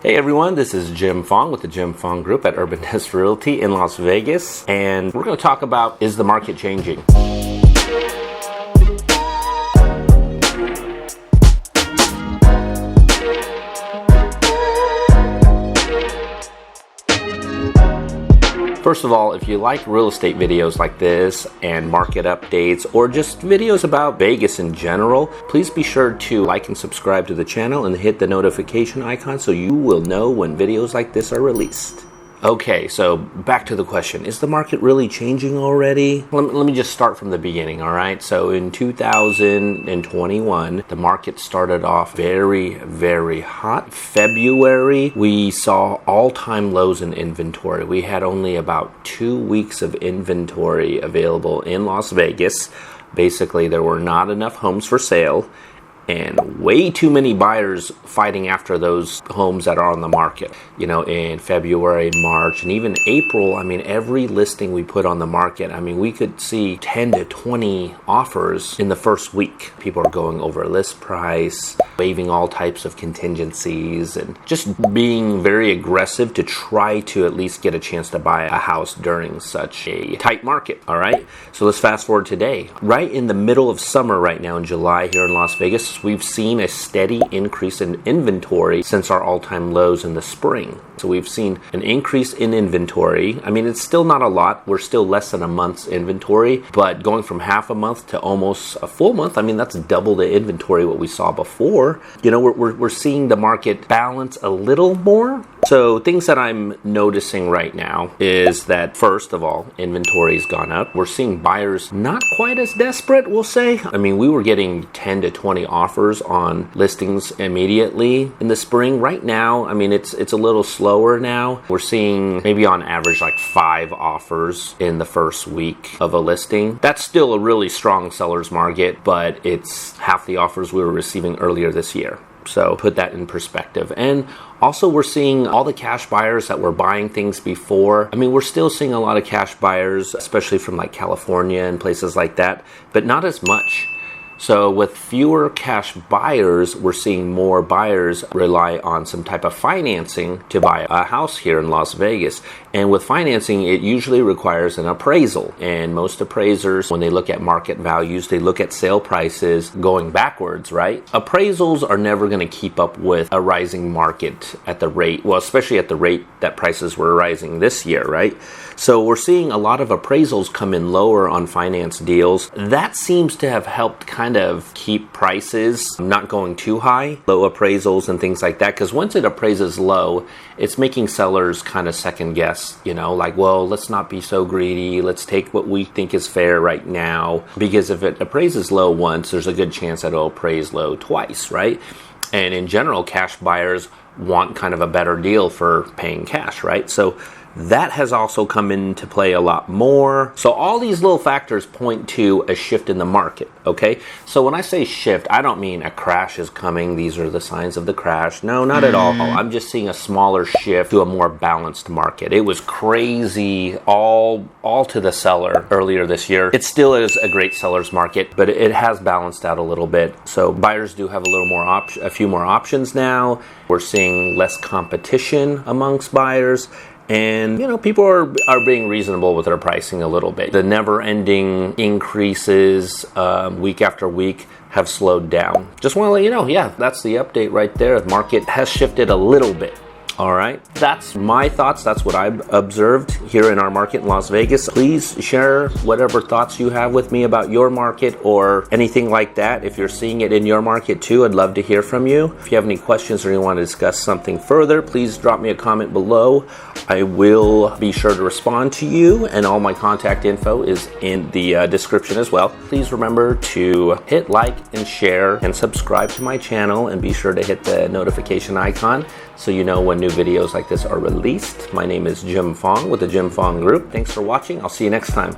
Hey everyone, this is Jim Fong with the Jim Fong Group at Urban Nest Realty in Las Vegas, and we're going to talk about, is the market changing? First of all, if you like real estate videos like this and market updates or just videos about Vegas in general, please be sure to like and subscribe to the channel and hit the notification icon so you will know when videos like this are released. Okay, so back to the question, is the market really changing already? Let me just start from the beginning, all right? So in 2021, the market started off very, very hot. February, we saw all-time lows in inventory. We had only about 2 weeks of inventory available in Las Vegas. Basically, there were not enough homes for sale and way too many buyers fighting after those homes that are on the market. You know, in February, March, and even April, I mean, every listing we put on the market, I mean, we could see 10 to 20 offers in the first week. People are going over list price, waiving all types of contingencies, and just being very aggressive to try to at least get a chance to buy a house during such a tight market, all right? So let's fast forward today. Right in the middle of summer right now in July here in Las Vegas, we've seen a steady increase in inventory since our all-time lows in the spring. So we've seen an increase in inventory. I mean, it's still not a lot. We're still less than a month's inventory, but going from half a month to almost a full month, I mean, that's double the inventory what we saw before. You know, we're seeing the market balance a little more. So things that I'm noticing right now is that, first of all, inventory's gone up. We're seeing buyers not quite as desperate, we'll say. I mean, we were getting 10 to 20 offers on listings immediately in the spring. Right now, I mean, it's a little slower now. We're seeing maybe on average like 5 offers in the first week of a listing. That's still a really strong seller's market, but it's half the offers we were receiving earlier this year. So put that in perspective. And also we're seeing all the cash buyers that were buying things before. I mean, we're still seeing a lot of cash buyers, especially from like California and places like that, but not as much. So with fewer cash buyers, we're seeing more buyers rely on some type of financing to buy a house here in Las Vegas. And with financing, it usually requires an appraisal. And most appraisers, when they look at market values, they look at sale prices going backwards, right? Appraisals are never going to keep up with a rising market at the rate, well, especially at the rate that prices were rising this year, right? So we're seeing a lot of appraisals come in lower on finance deals. That seems to have helped kind of keep prices not going too high, low appraisals and things like that. Because once it appraises low, it's making sellers kind of second guess, you know, like, well, let's not be so greedy. Let's take what we think is fair right now. Because if it appraises low once, there's a good chance that it'll appraise low twice, right? And in general, cash buyers want kind of a better deal for paying cash, right? So that has also come into play a lot more. So all these little factors point to a shift in the market, okay? So when I say shift, I don't mean a crash is coming. These are the signs of the crash. No, not at all. I'm just seeing a smaller shift to a more balanced market. It was crazy all to the seller earlier this year. It still is a great seller's market, but it has balanced out a little bit. So buyers do have a little more a few more options now. We're seeing less competition amongst buyers. And, you know, people are being reasonable with their pricing a little bit. The never-ending increases week after week have slowed down. Just want to let you know, yeah, that's the update right there. The market has shifted a little bit. All right, that's my thoughts. That's what I've observed here in our market in Las Vegas. Please share whatever thoughts you have with me about your market or anything like that. If you're seeing it in your market too, I'd love to hear from you. If you have any questions or you want to discuss something further, please drop me a comment below. I will be sure to respond to you, and all my contact info is in the description as well. Please remember to hit like and share and subscribe to my channel, and be sure to hit the notification icon so you know when new videos like this are released. My name is Jim Fong with the Jim Fong Group. Thanks for watching. I'll see you next time.